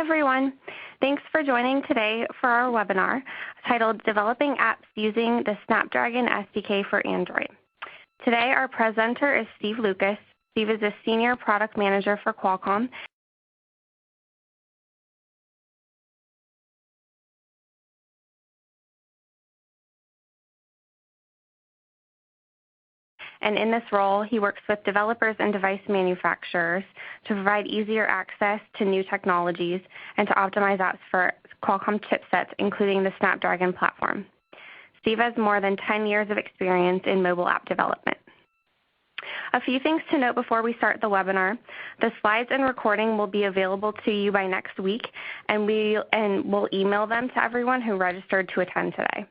everyone. Thanks for joining today for our webinar titled Developing Apps Using the Snapdragon SDK for Android. Today our presenter is Steve Lucas. Steve is a Senior Product Manager for Qualcomm. And in this role, he works with developers and device manufacturers to provide easier access to new technologies and to optimize apps for Qualcomm chipsets, including the Snapdragon platform. Steve has more than 10 years of experience in mobile app development. A few things to note before we start the webinar. The slides and recording will be available to you by next week, and we'll email them to everyone who registered to attend today.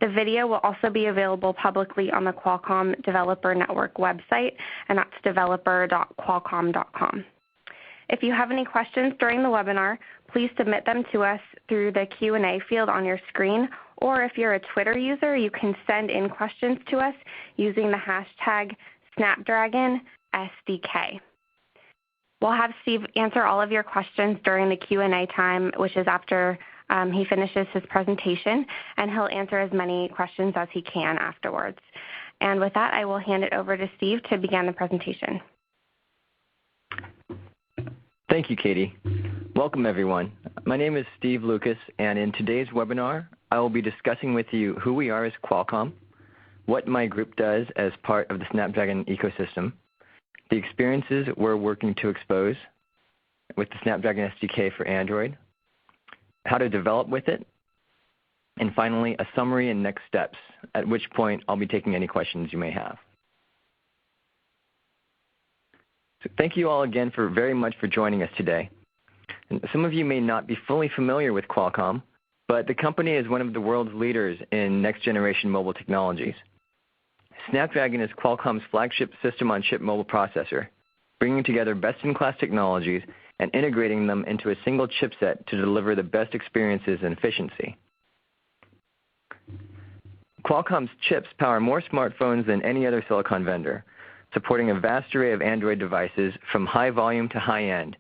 The video will also be available publicly on the Qualcomm Developer Network website, and that's developer.qualcomm.com. If you have any questions during the webinar, please submit them to us through the Q&A field on your screen, or if you're a Twitter user, you can send in questions to us using the hashtag Snapdragon SDK. We'll have Steve answer all of your questions during the Q&A time, which is after he finishes his presentation, and he'll answer as many questions as he can afterwards. And with that, I will hand it over to Steve to begin the presentation. Thank you, Katie. Welcome, everyone. My name is Steve Lucas, and in today's webinar, I will be discussing with you who we are as Qualcomm, what my group does as part of the Snapdragon ecosystem, the experiences we're working to expose with the Snapdragon SDK for Android, how to develop with it, and finally, a summary and next steps, at which point I'll be taking any questions you may have. So thank you all again very much for joining us today. And some of you may not be fully familiar with Qualcomm, but the company is one of the world's leaders in next-generation mobile technologies. Snapdragon is Qualcomm's flagship system-on-chip mobile processor, bringing together best-in-class technologies and integrating them into a single chipset to deliver the best experiences and efficiency. Qualcomm's chips power more smartphones than any other silicon vendor, supporting a vast array of Android devices from high volume to high end,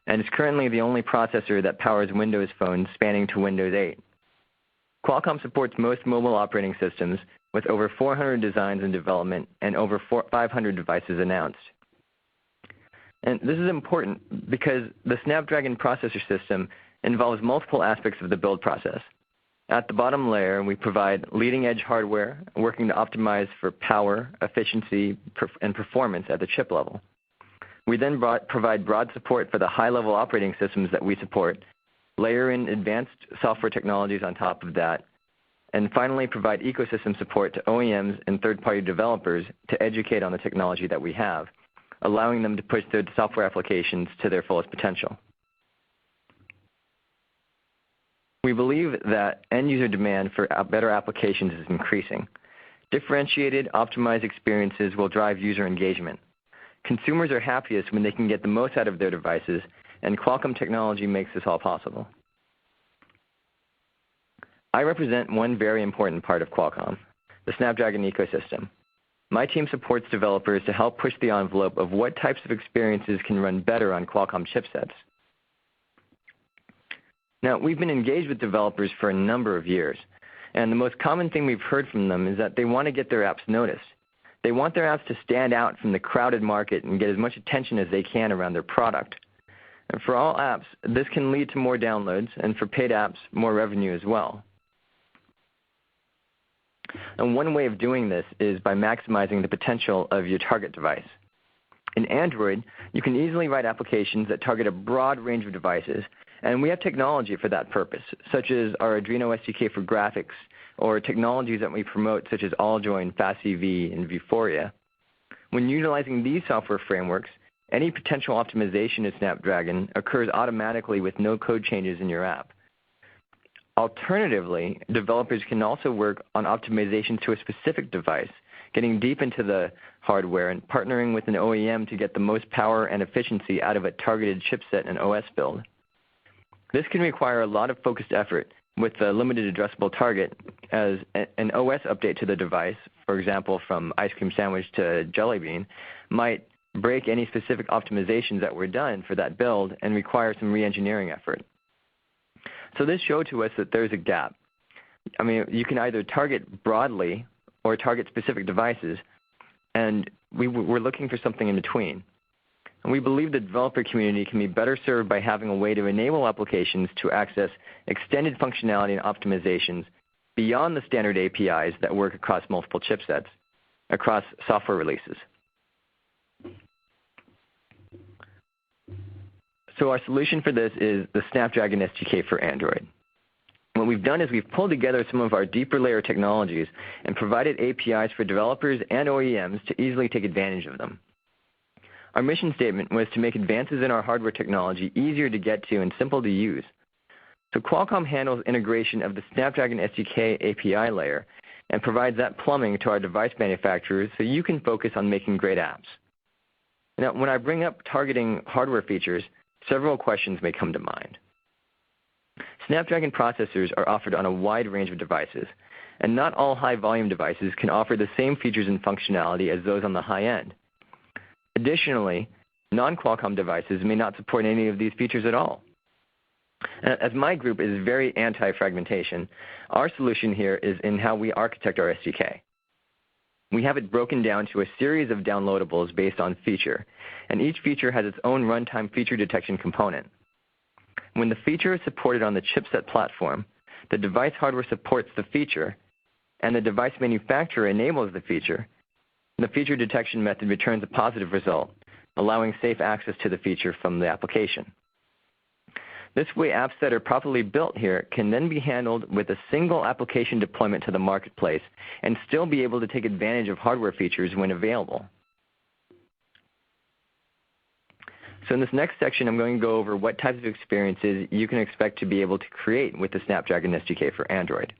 and is currently the only processor that powers Windows phones spanning to Windows 8. Qualcomm supports most mobile operating systems with over 400 designs in development and over 500 devices announced. And this is important because the Snapdragon processor system involves multiple aspects of the build process. At the bottom layer, we provide leading-edge hardware working to optimize for power, efficiency, and performance at the chip level. We then provide broad support for the high-level operating systems that we support, layer in advanced software technologies on top of that, and finally provide ecosystem support to OEMs and third-party developers to educate on the technology that we have, allowing them to push their software applications to their fullest potential. We believe that end-user demand for better applications is increasing. Differentiated, optimized experiences will drive user engagement. Consumers are happiest when they can get the most out of their devices, and Qualcomm technology makes this all possible. I represent one very important part of Qualcomm, the Snapdragon ecosystem. My team supports developers to help push the envelope of what types of experiences can run better on Qualcomm chipsets. Now, we've been engaged with developers for a number of years, and the most common thing we've heard from them is that they want to get their apps noticed. They want their apps to stand out from the crowded market and get as much attention as they can around their product. And for all apps, this can lead to more downloads, and for paid apps, more revenue as well. And one way of doing this is by maximizing the potential of your target device. In Android, you can easily write applications that target a broad range of devices, and we have technology for that purpose, such as our Adreno SDK for graphics, or technologies that we promote such as AllJoyn, FastEV, and Vuforia. When utilizing these software frameworks, any potential optimization in Snapdragon occurs automatically with no code changes in your app. Alternatively, developers can also work on optimizations to a specific device, getting deep into the hardware and partnering with an OEM to get the most power and efficiency out of a targeted chipset and OS build. This can require a lot of focused effort with a limited addressable target, as an OS update to the device, for example from ice cream sandwich to jelly bean, might break any specific optimizations that were done for that build and require some re-engineering effort. So this showed to us that there's a gap. I mean, you can either target broadly or target specific devices, and we're looking for something in between. And we believe the developer community can be better served by having a way to enable applications to access extended functionality and optimizations beyond the standard APIs that work across multiple chipsets, across software releases. So our solution for this is the Snapdragon SDK for Android. What we've done is we've pulled together some of our deeper layer technologies and provided APIs for developers and OEMs to easily take advantage of them. Our mission statement was to make advances in our hardware technology easier to get to and simple to use. So Qualcomm handles integration of the Snapdragon SDK API layer and provides that plumbing to our device manufacturers so you can focus on making great apps. Now, when I bring up targeting hardware features, several questions may come to mind. Snapdragon processors are offered on a wide range of devices, and not all high-volume devices can offer the same features and functionality as those on the high end. Additionally, non-Qualcomm devices may not support any of these features at all. As my group is very anti-fragmentation, our solution here is in how we architect our SDK. We have it broken down to a series of downloadables based on feature, and each feature has its own runtime feature detection component. When the feature is supported on the chipset platform, the device hardware supports the feature, and the device manufacturer enables the feature detection method returns a positive result, allowing safe access to the feature from the application. This way, apps that are properly built here can then be handled with a single application deployment to the marketplace and still be able to take advantage of hardware features when available. So in this next section, I'm going to go over what types of experiences you can expect to be able to create with the Snapdragon SDK for Android.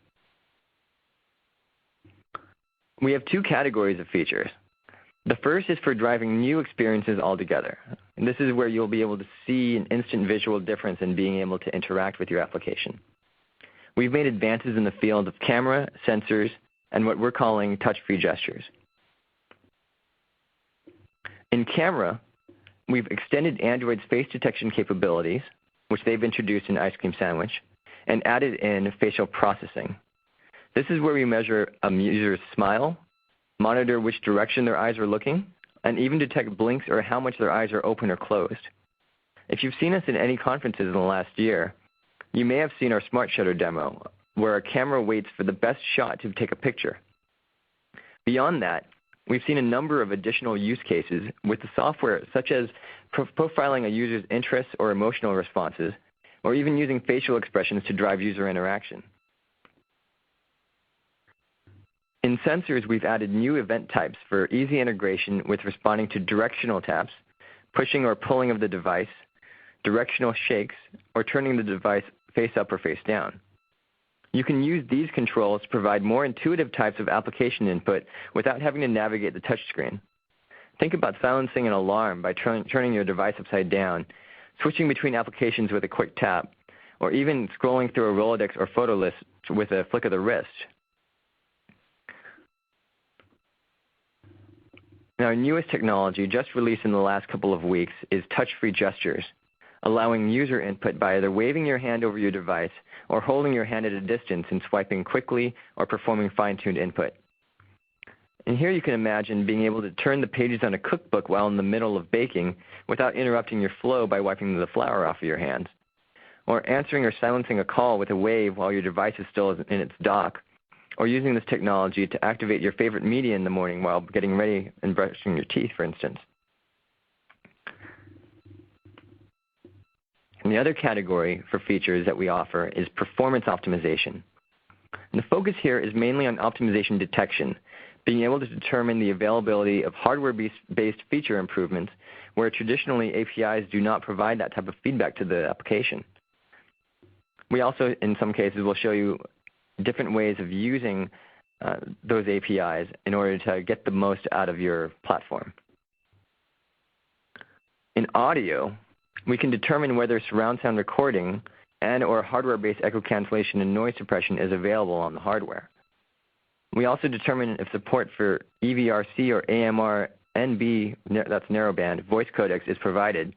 We have two categories of features. The first is for driving new experiences altogether. And this is where you'll be able to see an instant visual difference in being able to interact with your application. We've made advances in the field of camera, sensors, and what we're calling touch-free gestures. In camera, we've extended Android's face detection capabilities, which they've introduced in Ice Cream Sandwich, and added in facial processing. This is where we measure a user's smile, monitor which direction their eyes are looking, and even detect blinks or how much their eyes are open or closed. If you've seen us in any conferences in the last year, you may have seen our Smart Shutter demo, where our camera waits for the best shot to take a picture. Beyond that, we've seen a number of additional use cases with the software, such as profiling a user's interests or emotional responses, or even using facial expressions to drive user interaction. In sensors, we've added new event types for easy integration with responding to directional taps, pushing or pulling of the device, directional shakes, or turning the device face up or face down. You can use these controls to provide more intuitive types of application input without having to navigate the touchscreen. Think about silencing an alarm by turning your device upside down, switching between applications with a quick tap, or even scrolling through a Rolodex or photo list with a flick of the wrist. Now, our newest technology, just released in the last couple of weeks, is touch-free gestures, allowing user input by either waving your hand over your device or holding your hand at a distance and swiping quickly or performing fine-tuned input. And here you can imagine being able to turn the pages on a cookbook while in the middle of baking without interrupting your flow by wiping the flour off of your hands, or answering or silencing a call with a wave while your device is still in its dock, or using this technology to activate your favorite media in the morning while getting ready and brushing your teeth, for instance. And the other category for features that we offer is performance optimization. And the focus here is mainly on optimization detection, being able to determine the availability of hardware-based feature improvements where traditionally APIs do not provide that type of feedback to the application. We also, in some cases, will show you different ways of using those APIs in order to get the most out of your platform. In audio, we can determine whether surround sound recording and or hardware-based echo cancellation and noise suppression is available on the hardware. We also determine if support for EVRC or AMR NB, that's narrowband, voice codecs is provided,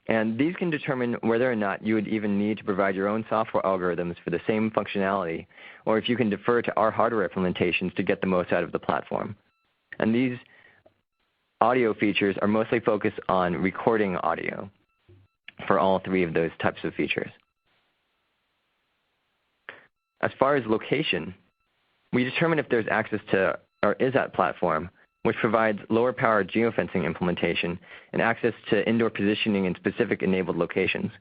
And these can determine whether or not you would even need to provide your own software algorithms for the same functionality, or if you can defer to our hardware implementations to get the most out of the platform. And these audio features are mostly focused on recording audio for all three of those types of features. As far as location, we determine if there's access to or is at platform, which provides lower power geofencing implementation and access to indoor positioning in specific enabled locations.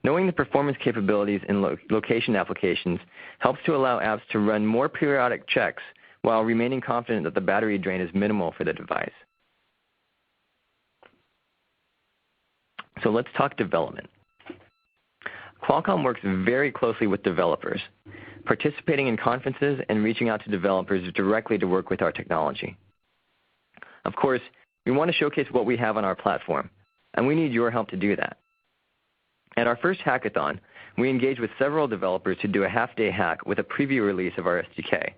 Knowing the performance capabilities in location applications helps to allow apps to run more periodic checks while remaining confident that the battery drain is minimal for the device. So let's talk development. Qualcomm works very closely with developers, participating in conferences and reaching out to developers directly to work with our technology. Of course, we want to showcase what we have on our platform, and we need your help to do that. At our first hackathon, we engaged with several developers to do a half-day hack with a preview release of our SDK.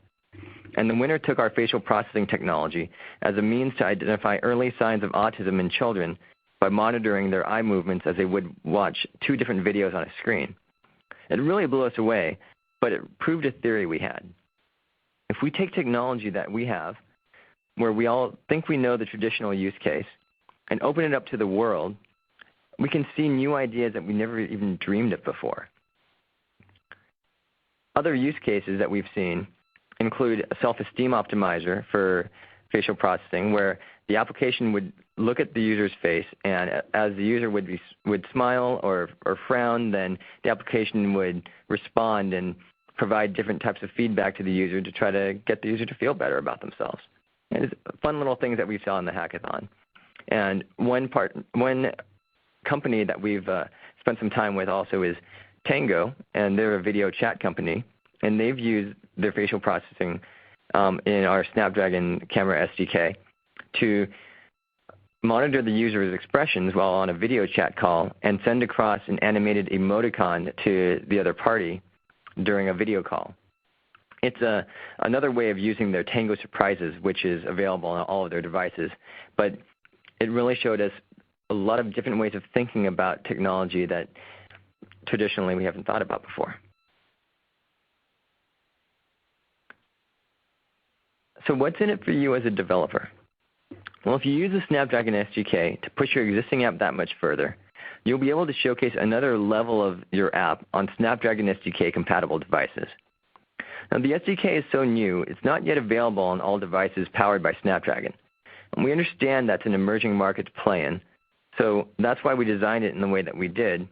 And the winner took our facial processing technology as a means to identify early signs of autism in children by monitoring their eye movements as they would watch two different videos on a screen. It really blew us away, but it proved a theory we had. If we take technology that we have, where we all think we know the traditional use case, and open it up to the world, we can see new ideas that we never even dreamed of before. Other use cases that we've seen include a self-esteem optimizer for facial processing, where the application would look at the user's face, and as the user would smile or frown, then the application would respond and provide different types of feedback to the user to try to get the user to feel better about themselves. And it's fun little things that we saw in the hackathon. And one company that we've spent some time with also is Tango, and they're a video chat company, and they've used their facial processing in our Snapdragon camera SDK to monitor the user's expressions while on a video chat call and send across an animated emoticon to the other party during a video call. It's another way of using their Tango Surprises, which is available on all of their devices, but it really showed us a lot of different ways of thinking about technology that traditionally we haven't thought about before. So what's in it for you as a developer? Well, if you use the Snapdragon SDK to push your existing app that much further, you'll be able to showcase another level of your app on Snapdragon SDK compatible devices. Now, the SDK is so new, it's not yet available on all devices powered by Snapdragon. And we understand that's an emerging market to play in, so that's why we designed it in the way that we did.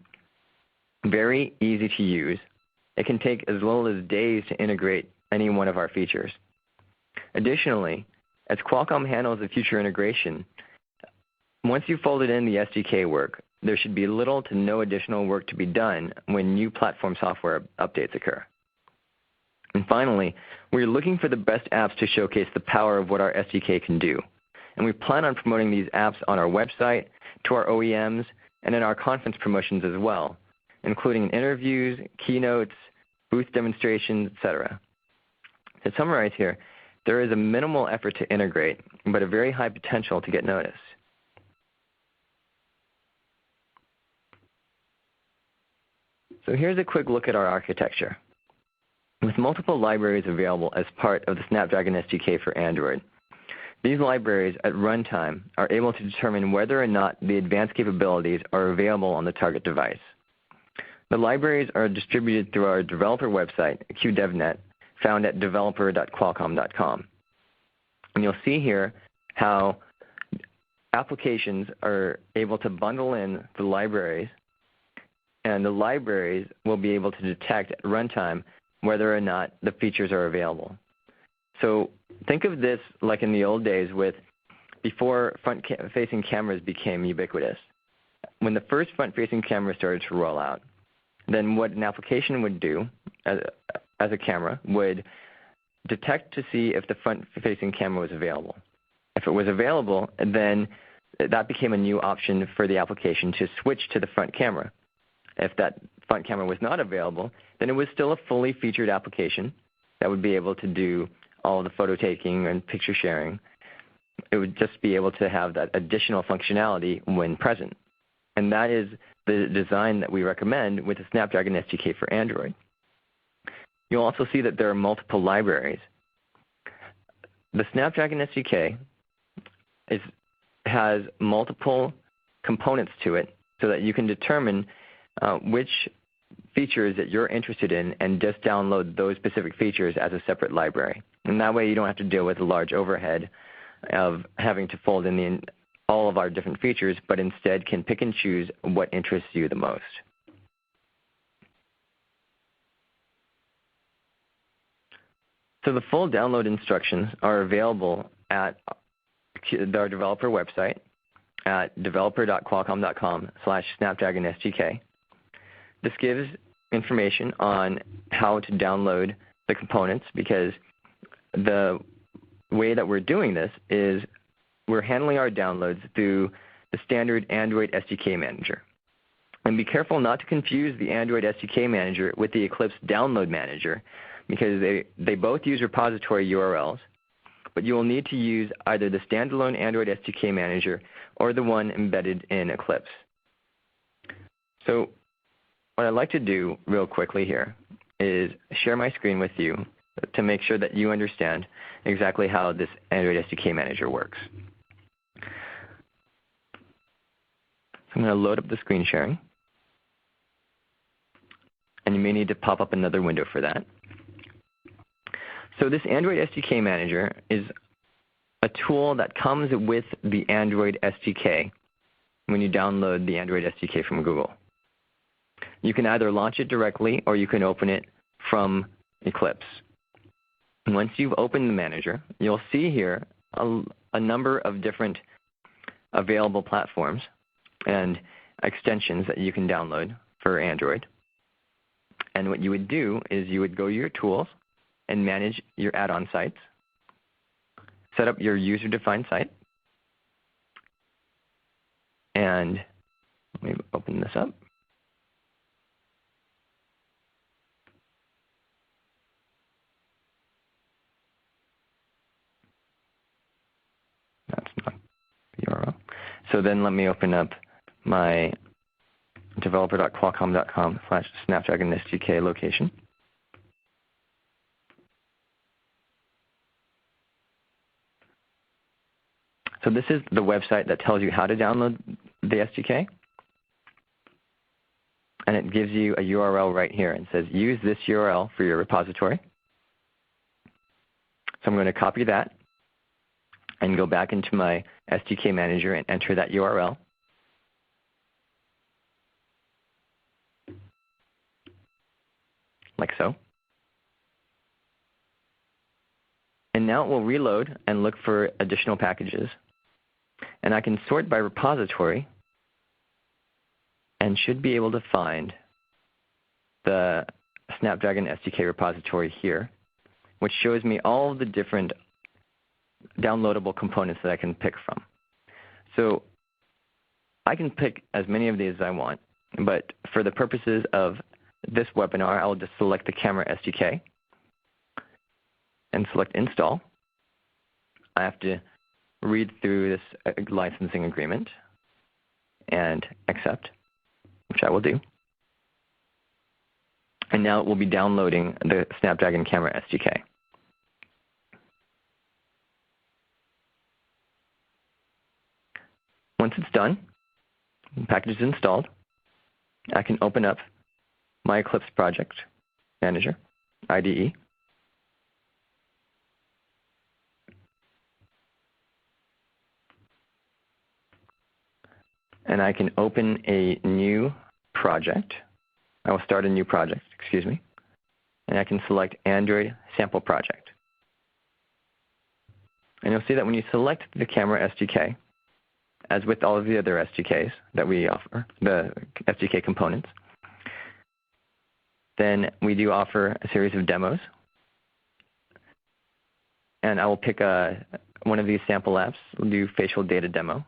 Very easy to use. It can take as little as days to integrate any one of our features. Additionally, as Qualcomm handles the future integration, once you've folded in the SDK work, there should be little to no additional work to be done when new platform software updates occur. And finally, we're looking for the best apps to showcase the power of what our SDK can do. And we plan on promoting these apps on our website, to our OEMs, and in our conference promotions as well, including in interviews, keynotes, booth demonstrations, etc. To summarize here, there is a minimal effort to integrate, but a very high potential to get noticed. So here's a quick look at our architecture. With multiple libraries available as part of the Snapdragon SDK for Android, these libraries at runtime are able to determine whether or not the advanced capabilities are available on the target device. The libraries are distributed through our developer website, QDevNet, found at developer.qualcomm.com. And you'll see here how applications are able to bundle in the libraries, and the libraries will be able to detect at runtime whether or not the features are available. So think of this like in the old days before front-facing cameras became ubiquitous. When the first front-facing camera started to roll out, then what an application would do as a camera would detect to see if the front-facing camera was available. If it was available, then that became a new option for the application to switch to the front camera. If that front camera was not available, then it was still a fully featured application that would be able to do all the photo taking and picture sharing. It would just be able to have that additional functionality when present. And that is the design that we recommend with the Snapdragon SDK for Android. You'll also see that there are multiple libraries. The Snapdragon SDK has multiple components to it so that you can determine which features that you're interested in and just download those specific features as a separate library. And that way you don't have to deal with a large overhead of having to fold in all of our different features, but instead can pick and choose what interests you the most. So the full download instructions are available at our developer website at developer.qualcomm.com/SnapdragonSDK. This gives information on how to download the components, because the way that we're doing this is we're handling our downloads through the standard Android SDK Manager. And be careful not to confuse the Android SDK Manager with the Eclipse Download Manager, because they both use repository URLs, but you will need to use either the standalone Android SDK Manager or the one embedded in Eclipse. So what I'd like to do real quickly here is share my screen with you to make sure that you understand exactly how this Android SDK Manager works. So I'm going to load up the screen sharing. And you may need to pop up another window for that. So this Android SDK Manager is a tool that comes with the Android SDK when you download the Android SDK from Google. You can either launch it directly or you can open it from Eclipse. Once you've opened the manager, you'll see here a number of different available platforms and extensions that you can download for Android. And what you would do is you would go to your tools and manage your add-on sites, set up your user-defined site, and let me open this up. That's not the URL. So then let me open up my developer.qualcomm.com/Snapdragon SDK location. So this is the website that tells you how to download the SDK. And it gives you a URL right here and says, use this URL for your repository. So I'm going to copy that and go back into my SDK Manager and enter that URL. Like so. And now it will reload and look for additional packages. And I can sort by repository and should be able to find the Snapdragon SDK repository here, which shows me all of the different downloadable components that I can pick from. So I can pick as many of these as I want, but for the purposes of this webinar, I'll just select the camera SDK and select install. I have to read through this licensing agreement and accept, which I will do. And now it will be downloading the Snapdragon Camera SDK. Once it's done, the package is installed, I can open up my Eclipse Project Manager, IDE. And I can open a new project. I will start a new project, excuse me. And I can select Android Sample Project. And you'll see that when you select the Camera SDK, as with all of the other SDKs that we offer, the SDK components, then we do offer a series of demos. And I will pick one of these sample apps. We'll do facial data demo.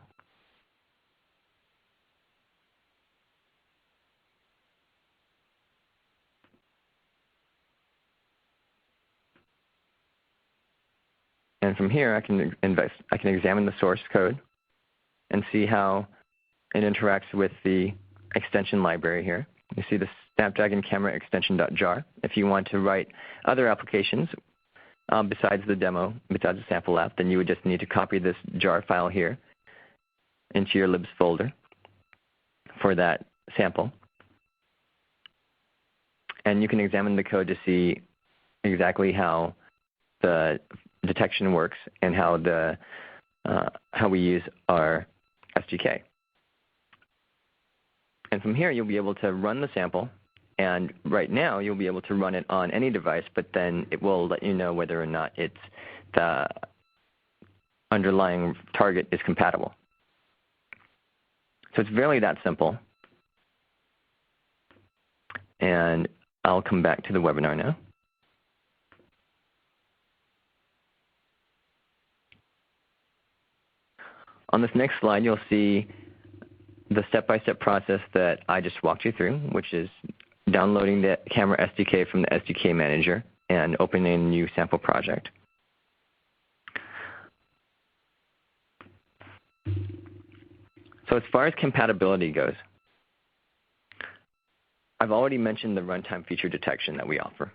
And from here, I can examine the source code and see how it interacts with the extension library here. You see the Snapdragon camera extension.jar. If you want to write other applications besides the demo, besides the sample app, then you would just need to copy this jar file here into your libs folder for that sample. And you can examine the code to see exactly how the detection works and how we use our SDK. And from here, you'll be able to run the sample. And right now, you'll be able to run it on any device, but then it will let you know whether or not the underlying target is compatible. So it's really that simple. And I'll come back to the webinar now. On this next slide, you'll see the step-by-step process that I just walked you through, which is downloading the camera SDK from the SDK manager and opening a new sample project. So as far as compatibility goes, I've already mentioned the runtime feature detection that we offer.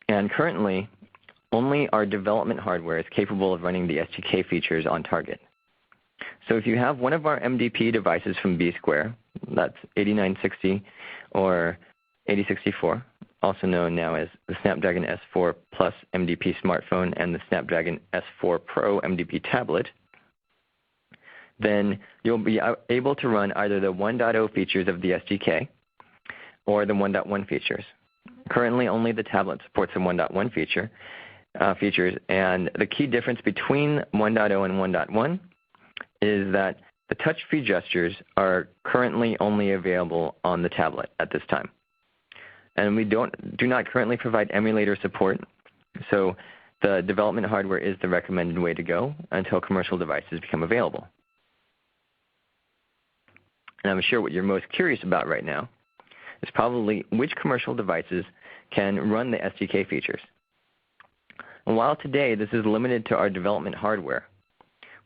And currently, only our development hardware is capable of running the SDK features on target. So if you have one of our MDP devices from B Square, that's 8960 or 8064, also known now as the Snapdragon S4 Plus MDP smartphone and the Snapdragon S4 Pro MDP tablet, then you'll be able to run either the 1.0 features of the SDK or the 1.1 features. Currently, only the tablet supports the 1.1 features, and the key difference between 1.0 and 1.1 is that the touch-free gestures are currently only available on the tablet at this time. And we do not currently provide emulator support, so the development hardware is the recommended way to go until commercial devices become available. And I'm sure what you're most curious about right now is probably which commercial devices can run the SDK features. And while today this is limited to our development hardware,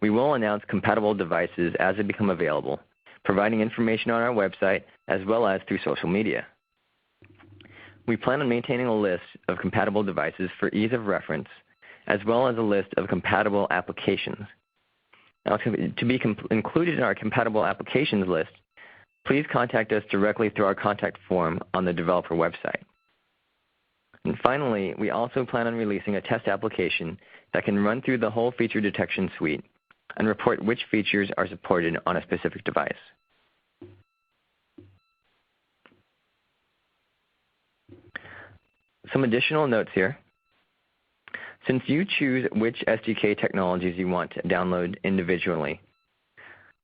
we will announce compatible devices as they become available, providing information on our website as well as through social media. We plan on maintaining a list of compatible devices for ease of reference, as well as a list of compatible applications. Now, to be included in our compatible applications list, please contact us directly through our contact form on the developer website. And finally, we also plan on releasing a test application that can run through the whole feature detection suite and report which features are supported on a specific device. Some additional notes here. Since you choose which SDK technologies you want to download individually,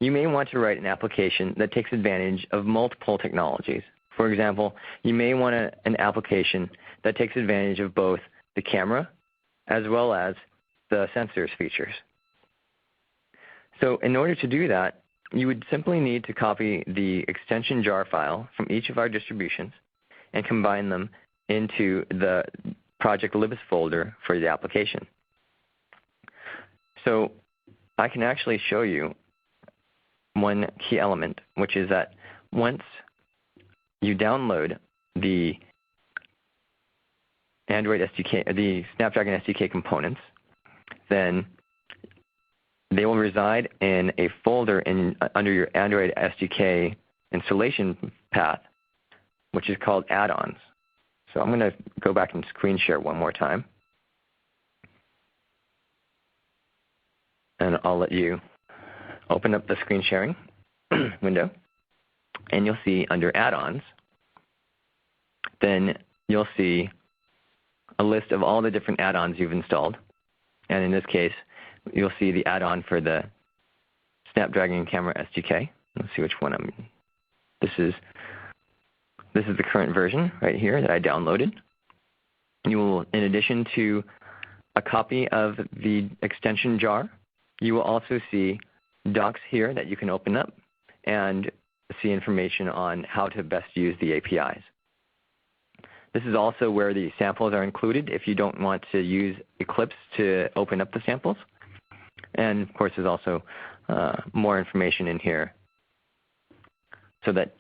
you may want to write an application that takes advantage of multiple technologies. For example, you may want an application that takes advantage of both the camera as well as the sensors features. So in order to do that, you would simply need to copy the extension jar file from each of our distributions and combine them into the project libs folder for the application. So I can actually show you one key element, which is that once you download the Android SDK, the Snapdragon SDK components, then they will reside in a folder under your Android SDK installation path, which is called add-ons. So I'm going to go back and screen share one more time. And I'll let you open up the screen sharing window. And you'll see under add-ons, then you'll see a list of all the different add-ons you've installed. And in this case, you'll see the add-on for the Snapdragon camera SDK. Let's see which one I'm. This is the current version right here that I downloaded. You will, in addition to a copy of the extension jar, you will also see docs here that you can open up and see information on how to best use the APIs. This is also where the samples are included if you don't want to use Eclipse to open up the samples. And of course, there's also more information in here so that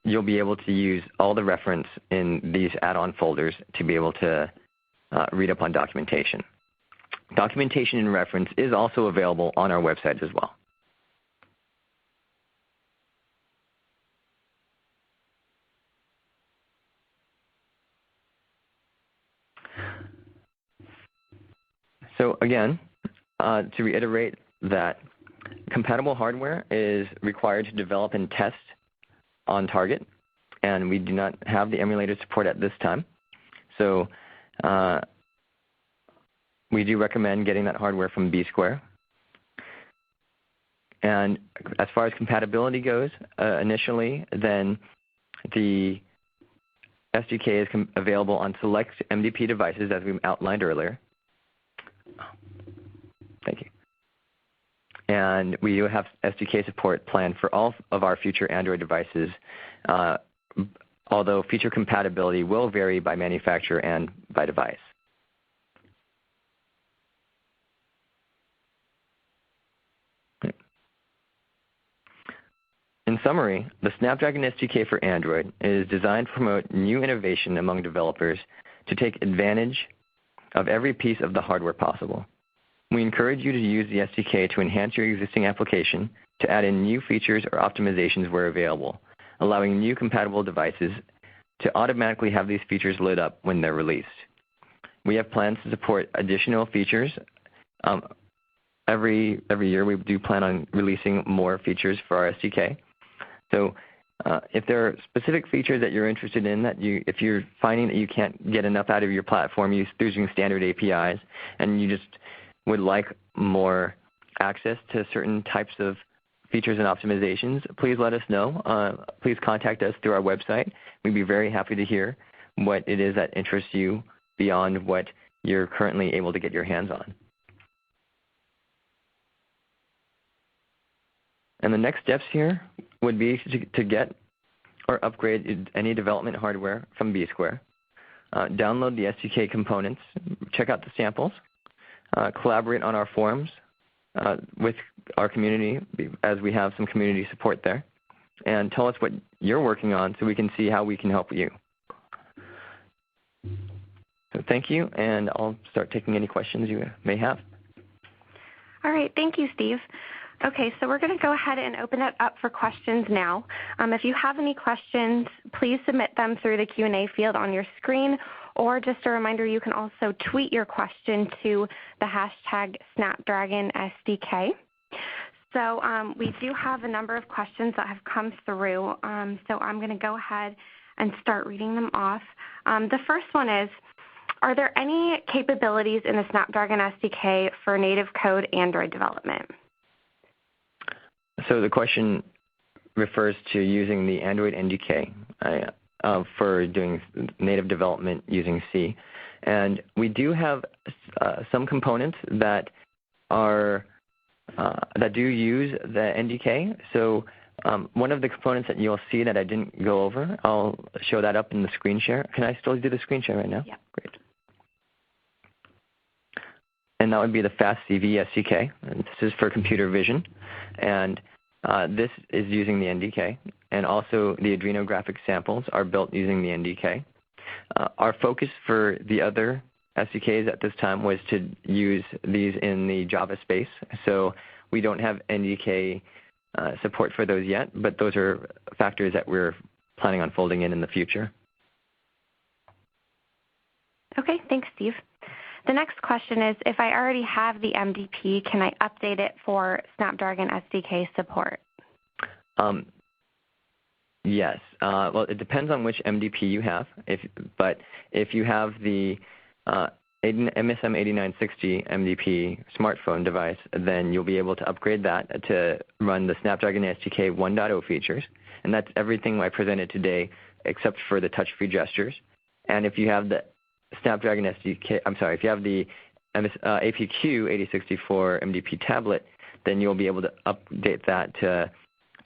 you'll be able to use all the reference in these add-on folders to be able to read up on documentation. Documentation and reference is also available on our website as well. So again, to reiterate that compatible hardware is required to develop and test on target, and we do not have the emulator support at this time. So we do recommend getting that hardware from B Square. And as far as compatibility goes, initially, then the SDK is available on select MDP devices, as we outlined earlier. Thank you. And we do have SDK support planned for all of our future Android devices, although feature compatibility will vary by manufacturer and by device. In summary, the Snapdragon SDK for Android is designed to promote new innovation among developers to take advantage of every piece of the hardware possible. We encourage you to use the SDK to enhance your existing application, to add in new features or optimizations where available, allowing new compatible devices to automatically have these features lit up when they're released. We have plans to support additional features. Every year we do plan on releasing more features for our SDK. So if there are specific features that you're interested in, if you're finding that you can't get enough out of your platform using standard APIs, and you just would like more access to certain types of features and optimizations, please let us know. Please contact us through our website. We'd be very happy to hear what it is that interests you beyond what you're currently able to get your hands on. And the next steps here would be to get or upgrade any development hardware from B Square, download the SDK components, check out the samples, collaborate on our forums with our community, as we have some community support there, and tell us what you're working on so we can see how we can help you. So thank you, and I'll start taking any questions you may have. All right, thank you, Steve. Okay, so we're going to go ahead and open it up for questions now. If you have any questions, please submit them through the Q&A field on your screen, or just a reminder, you can also tweet your question to the hashtag SnapdragonSDK. So we do have a number of questions that have come through, so I'm going to go ahead and start reading them off. The first one is, are there any capabilities in the Snapdragon SDK for native code Android development? So the question refers to using the Android NDK for doing native development using C. And we do have some components that do use the NDK. So one of the components that you'll see that I didn't go over, I'll show that up in the screen share. Can I still do the screen share right now? Yeah. Great. And that would be the FastCV SDK. And this is for computer vision. And this is using the NDK. And also the Adreno graphics samples are built using the NDK. Our focus for the other SDKs at this time was to use these in the Java space. So we don't have NDK support for those yet, but those are factors that we're planning on folding in the future. Okay, thanks, Steve. The next question is, if I already have the MDP, can I update it for Snapdragon SDK support? Yes. Well, it depends on which MDP you have. But if you have the MSM8960 MDP smartphone device, then you'll be able to upgrade that to run the Snapdragon SDK 1.0 features. And that's everything I presented today except for the touch-free gestures. And if you have the Snapdragon SDK, if you have the APQ8064 MDP tablet, then you'll be able to update that to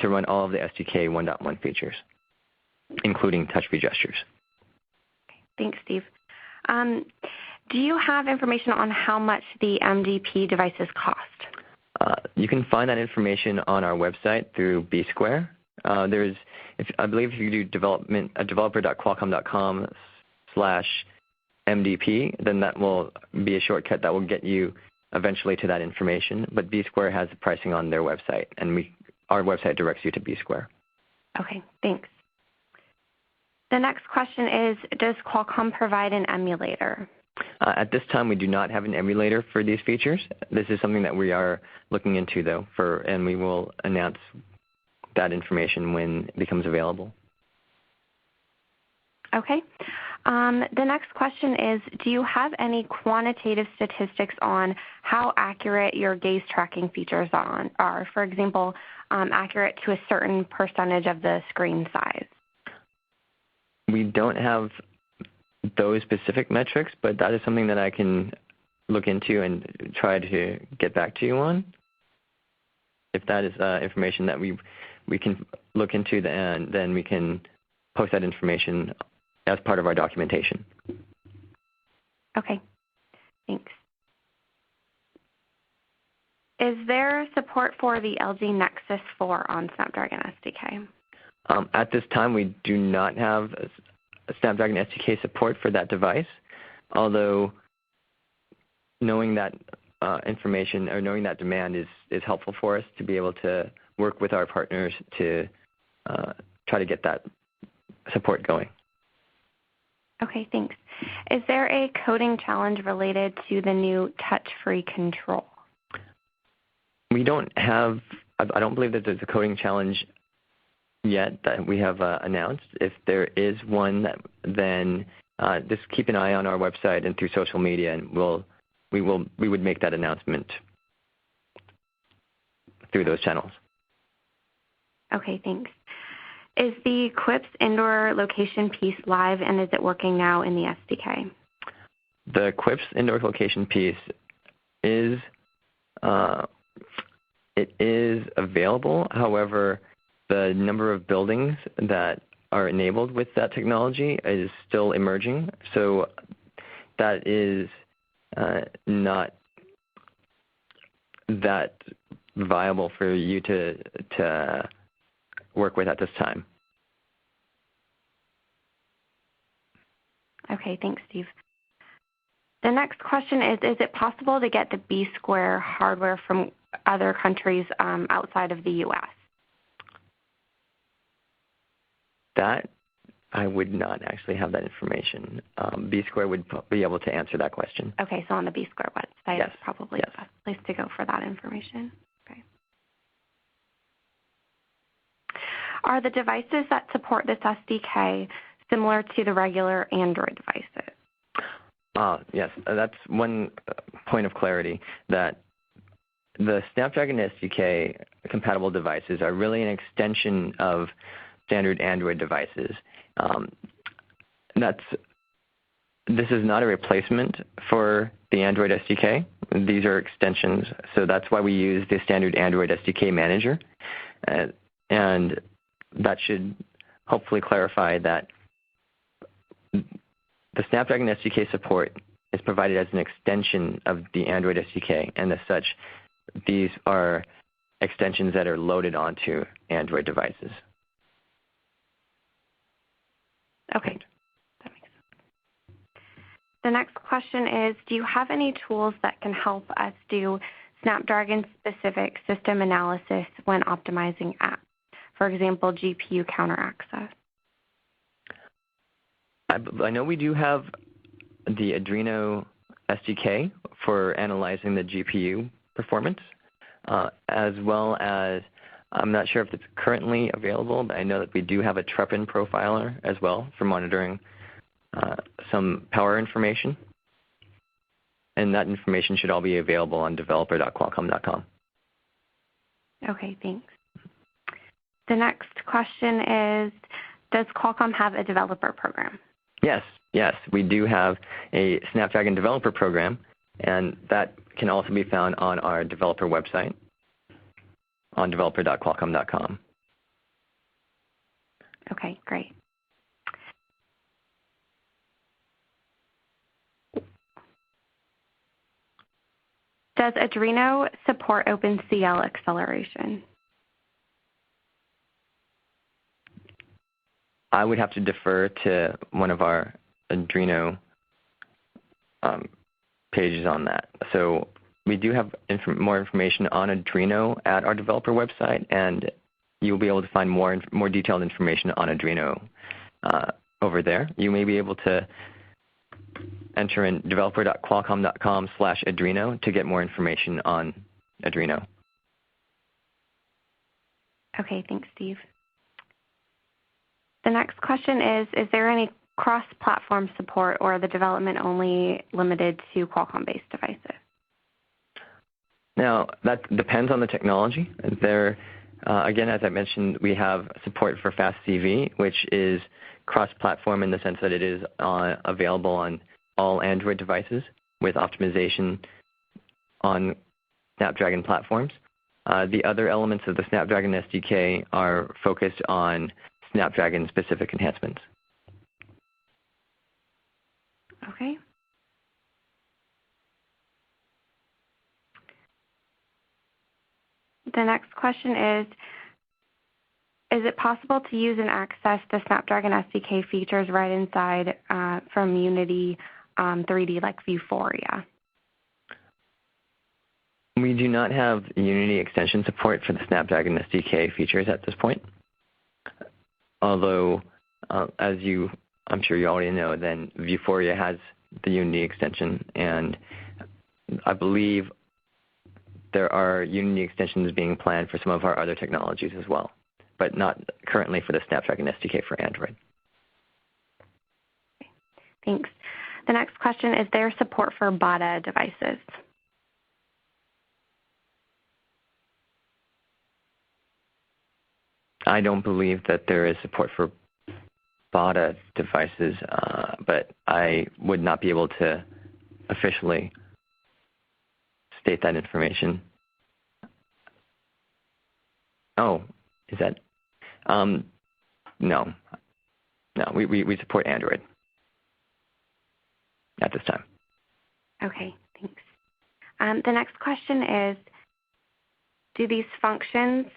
run all of the SDK 1.1 features, including touch-free gestures. Okay, thanks, Steve. Do you have information on how much the MDP devices cost? You can find that information on our website through B-Square. I believe if you do developer.qualcomm.com/MDP, then that will be a shortcut that will get you eventually to that information. But B-Square has the pricing on their website, and our website directs you to B-Square. Okay, thanks. The next question is, does Qualcomm provide an emulator? At this time, we do not have an emulator for these features. This is something that we are looking into, though, and we will announce that information when it becomes available. Okay. The next question is, do you have any quantitative statistics on how accurate your gaze tracking features are? For example, accurate to a certain percentage of the screen size? We don't have those specific metrics, but that is something that I can look into and try to get back to you on. If that is information that we can look into, then we can post that information as part of our documentation. Okay, thanks. Is there support for the LG Nexus 4 on Snapdragon SDK? At this time, we do not have a Snapdragon SDK support for that device, although knowing that information or knowing that demand is helpful for us to be able to work with our partners to try to get that support going. Okay, thanks. Is there a coding challenge related to the new touch-free control? We don't have, I don't believe that there's a coding challenge yet that we have announced. If there is one, then just keep an eye on our website and through social media, and we would make that announcement through those channels. Okay, thanks. Is the Quips indoor location piece live, and is it working now in the SDK? The Quips indoor location piece is available. However, the number of buildings that are enabled with that technology is still emerging, so that is not that viable for you to work with at this time. Okay, thanks, Steve. The next question is it possible to get the B-Square hardware from other countries outside of the U.S.? That, I would not actually have that information. B-Square would be able to answer that question. Okay, so on the B-Square website yes. is probably the best place to go for that information. Okay. Are the devices that support this SDK similar to the regular Android devices? Yes, that's one point of clarity, that the Snapdragon SDK compatible devices are really an extension of standard Android devices. This is not a replacement for the Android SDK. These are extensions, so that's why we use the standard Android SDK manager. And that should hopefully clarify that the Snapdragon SDK support is provided as an extension of the Android SDK, and as such, these are extensions that are loaded onto Android devices. Okay, that makes sense. The next question is, do you have any tools that can help us do Snapdragon-specific system analysis when optimizing apps? For example, GPU counter access. I know we do have the Adreno SDK for analyzing the GPU performance, as well as, I'm not sure if it's currently available, but I know that we do have a Trepin profiler as well for monitoring some power information. And that information should all be available on developer.qualcomm.com. Okay, thanks. The next question is, does Qualcomm have a developer program? Yes, we do have a Snapdragon developer program, and that can also be found on our developer website on developer.qualcomm.com. Okay, great. Does Arduino support OpenCL acceleration? I would have to defer to one of our Arduino pages on that. So we do have more information on Arduino at our developer website, and you'll be able to find more detailed information on Arduino over there. You may be able to enter in developer.qualcomm.com/Arduino to get more information on Arduino. Okay, thanks, Steve. The next question is there any cross-platform support, or the development only limited to Qualcomm-based devices? Now, that depends on the technology. There, again, as I mentioned, we have support for FastCV, which is cross-platform in the sense that it is available on all Android devices with optimization on Snapdragon platforms. The other elements of the Snapdragon SDK are focused on Snapdragon-specific enhancements. Okay. The next question is it possible to use and access the Snapdragon SDK features right inside from Unity 3D like Vuforia? We do not have Unity extension support for the Snapdragon SDK features at this point. Although, I'm sure you already know, then Vuforia has the Unity extension, and I believe there are Unity extensions being planned for some of our other technologies as well, but not currently for the Snapdragon SDK for Android. Thanks. The next question is there support for BADA devices? I don't believe that there is support for BADA devices, but I would not be able to officially state that information. Oh, is that? No. No, we support Android at this time. Okay, thanks. The next question is, do these functions,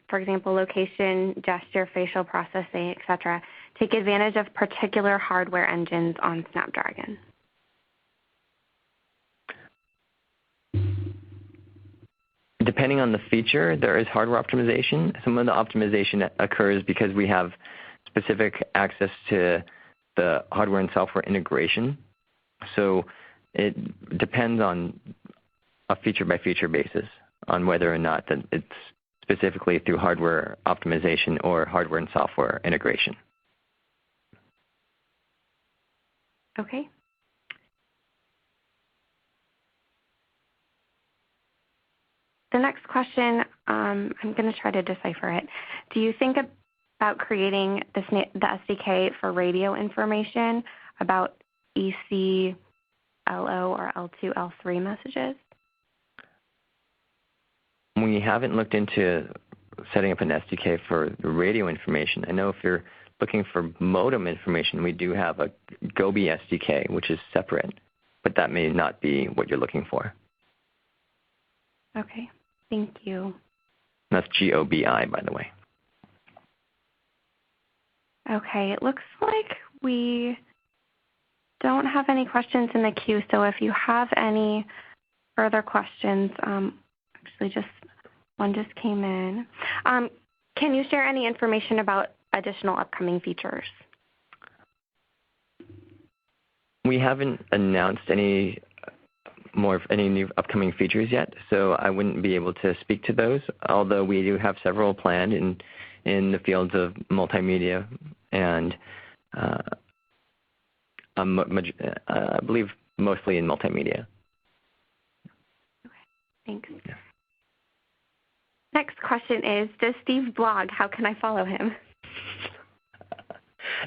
for example, location, gesture, facial processing, etc., take advantage of particular hardware engines on Snapdragon? Depending on the feature, there is hardware optimization. Some of the optimization occurs because we have specific access to the hardware and software integration. So it depends on a feature-by-feature basis on whether or not that it's specifically through hardware optimization or hardware and software integration. Okay. The next question, I'm going to try to decipher it. Do you think about creating the SDK for radio information about EC, LO, or L2, L3 messages? We haven't looked into setting up an SDK for the radio information. I know if you're looking for modem information, we do have a Gobi SDK, which is separate, but that may not be what you're looking for. Okay, thank you. That's GOBI, by the way. Okay, it looks like we don't have any questions in the queue, so if you have any further questions, actually just one just came in. Can you share any information about additional upcoming features? We haven't announced any new upcoming features yet, so I wouldn't be able to speak to those, although we do have several planned in the fields of multimedia and I believe mostly in multimedia. Okay, thanks. Yeah. Next question is, does Steve blog? How can I follow him?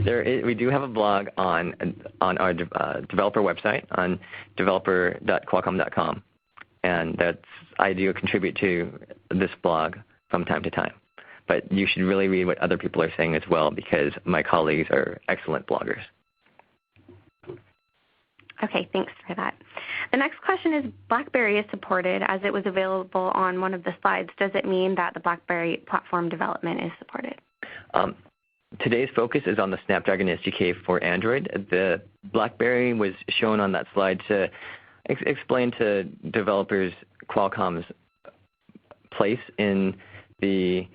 We do have a blog on our developer website on developer.qualcomm.com, and I do contribute to this blog from time to time. But you should really read what other people are saying as well, because my colleagues are excellent bloggers. Okay, thanks for that. The next question is, BlackBerry is supported as it was available on one of the slides. Does it mean that the BlackBerry platform development is supported? Today's focus is on the Snapdragon SDK for Android. The BlackBerry was shown on that slide to explain to developers Qualcomm's place in the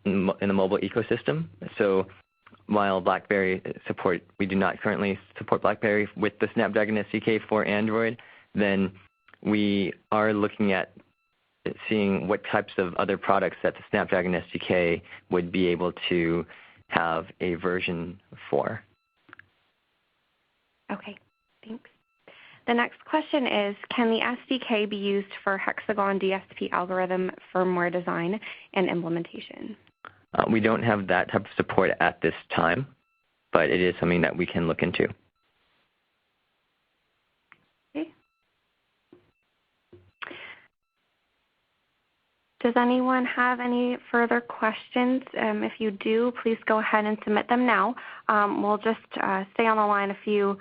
mobile ecosystem. So while BlackBerry we do not currently support BlackBerry with the Snapdragon SDK for Android, then we are looking at seeing what types of other products that the Snapdragon SDK would be able to have a version for. Okay, thanks. The next question is, can the SDK be used for hexagon DSP algorithm firmware design and implementation? We don't have that type of support at this time, but it is something that we can look into. Okay. Does anyone have any further questions? If you do, please go ahead and submit them now. We'll just stay on the line a few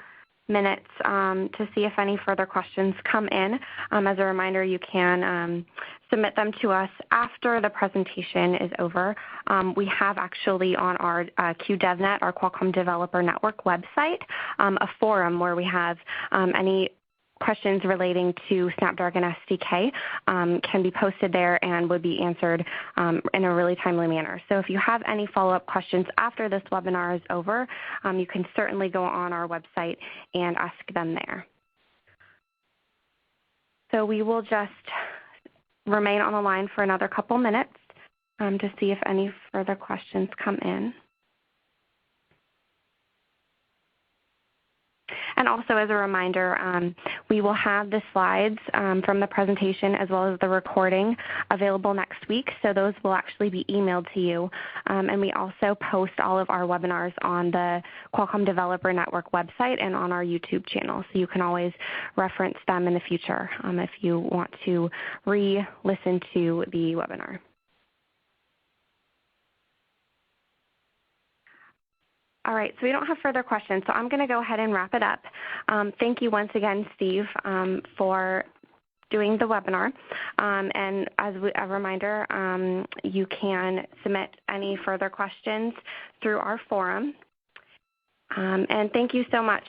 minutes to see if any further questions come in. As a reminder, you can submit them to us after the presentation is over. We have actually on our QDevNet, our Qualcomm Developer Network website, a forum where we have any questions relating to Snapdragon SDK can be posted there and would be answered in a really timely manner. So if you have any follow-up questions after this webinar is over, you can certainly go on our website and ask them there. So we will just remain on the line for another couple minutes to see if any further questions come in. And also as a reminder, we will have the slides from the presentation as well as the recording available next week. So those will actually be emailed to you. And we also post all of our webinars on the Qualcomm Developer Network website and on our YouTube channel. So you can always reference them in the future if you want to re-listen to the webinar. All right, so we don't have further questions, so I'm going to go ahead and wrap it up. Thank you once again, Steve, for doing the webinar. And as a reminder, you can submit any further questions through our forum. And thank you so much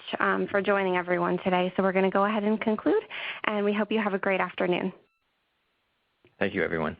for joining everyone today. So we're going to go ahead and conclude, and we hope you have a great afternoon. Thank you, everyone.